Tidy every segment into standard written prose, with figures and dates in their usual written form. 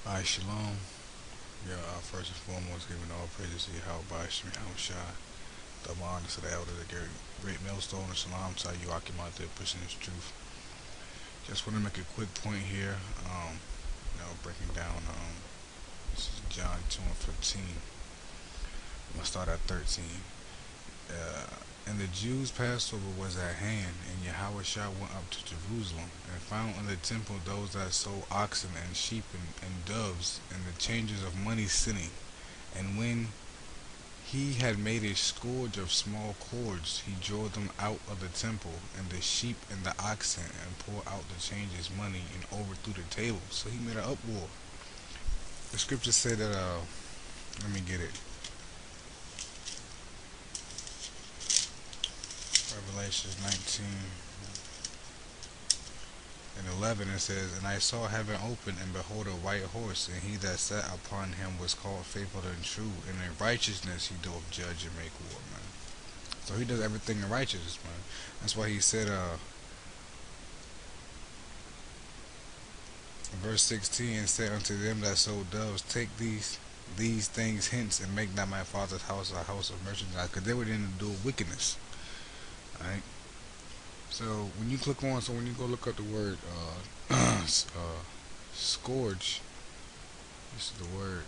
Alright, shalom. Yeah, first and foremost, giving all praises to Yahweh Shemi Shai. Double honor to the elder, the great millstone, and shalom to you, Akimat, the percentage truth. Just want to make a quick point here. Breaking down. This is John 2 and 15. I'm gonna start at 13. And the Jews' Passover was at hand, and Yahweh Shah went up to Jerusalem, and found in the temple those that sold oxen and sheep and doves, and the changers of money sitting. And when he had made a scourge of small cords, he drove them out of the temple, and the sheep and the oxen, and poured out the changers' money, and overthrew the table. So he made an uproar. The scripture said that, let me get it. Revelation 19 and 11, it says, And I saw heaven open, and behold a white horse, and he that sat upon him was called Faithful and True, and in righteousness he doth judge and make war, man. So he does everything in righteousness, man. That's why he said, verse 16, and said unto them that sold doves, Take these things hence, and make not my father's house a house of merchandise, because they were in the do of wickedness. Alright, so when you go look up the word scourge, this is the word.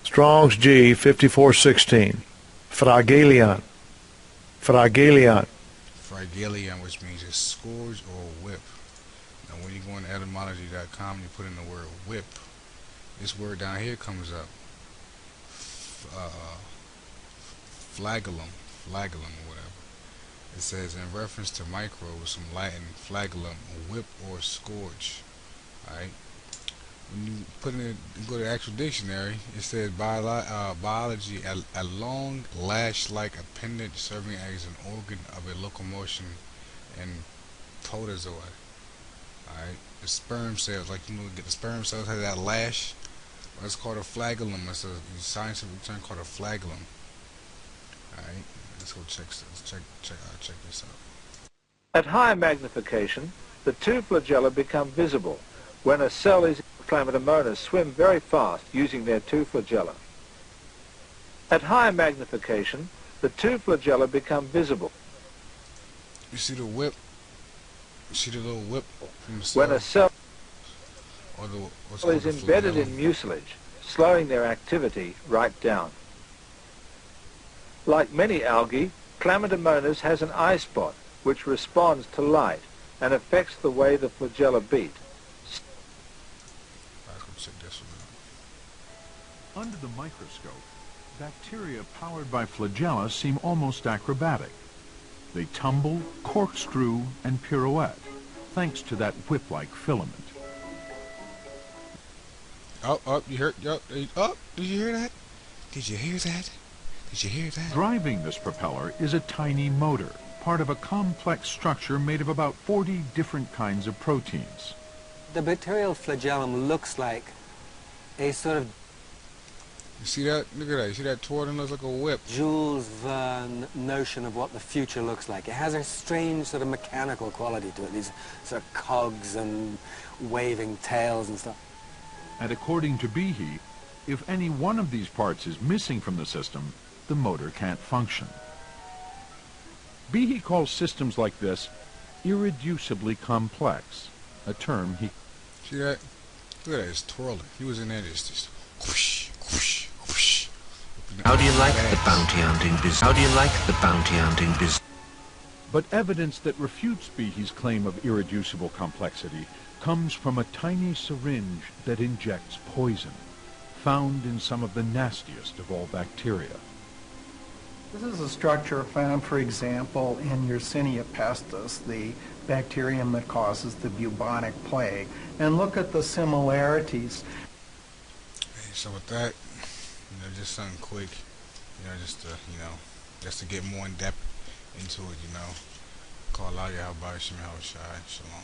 Strong's G 5416. Fragilion. Fragilion. Fragilion, which means a scourge or a whip. Now when you go on etymology.com, you put in the word whip, this word down here comes up. Flagellum or whatever. It says, in reference to microbes from Latin flagellum, a whip or scourge. Alright. When you put in it, you go to the actual dictionary, it says biology, a long lash-like appendage serving as an organ of a locomotion and protozoa. Alright. The sperm cells, like get the sperm cells have that lash. That's called a flagellum. It's a scientific term called a flagellum. Alright. Let's go check this out. At high magnification, the two flagella become visible. When a cell is Chlamydomonas swim very fast using their two flagella. At high magnification, the two flagella become visible. You see the whip? You see the little whip from the cell? When a cell is the embedded flagellum? in mucilage, slowing their activity right down. Like many algae, Chlamydomonas has an eye spot which responds to light and affects the way the flagella beat. Under the microscope, bacteria powered by flagella seem almost acrobatic. They tumble, corkscrew, and pirouette, thanks to that whip-like filament. You heard? Did you hear that? Did you hear that? Did you hear that? Driving this propeller is a tiny motor, part of a complex structure made of about 40 different kinds of proteins. The bacterial flagellum looks like a sort of You see that? Look at that. You see that twirling? Looks like a whip. Jules Verne notion of what the future looks like. It has a strange sort of mechanical quality to it, these sort of cogs and waving tails and stuff. And according to Behe, if any one of these parts is missing from the system, the motor can't function. Behe calls systems like this irreducibly complex, a term he... See that? Look at that. It's twirling. He was in there just whoosh, whoosh, whoosh. How do you like the bounty hunting business? How do you like the bounty hunting business? But evidence that refutes Behe's claim of irreducible complexity comes from a tiny syringe that injects poison, found in some of the nastiest of all bacteria. This is a structure found, for example, in Yersinia pestis, the bacterium that causes the bubonic plague. And look at the similarities. So with that, just something quick, just to get more in depth into it, call out Yahweh Shai. Shalom.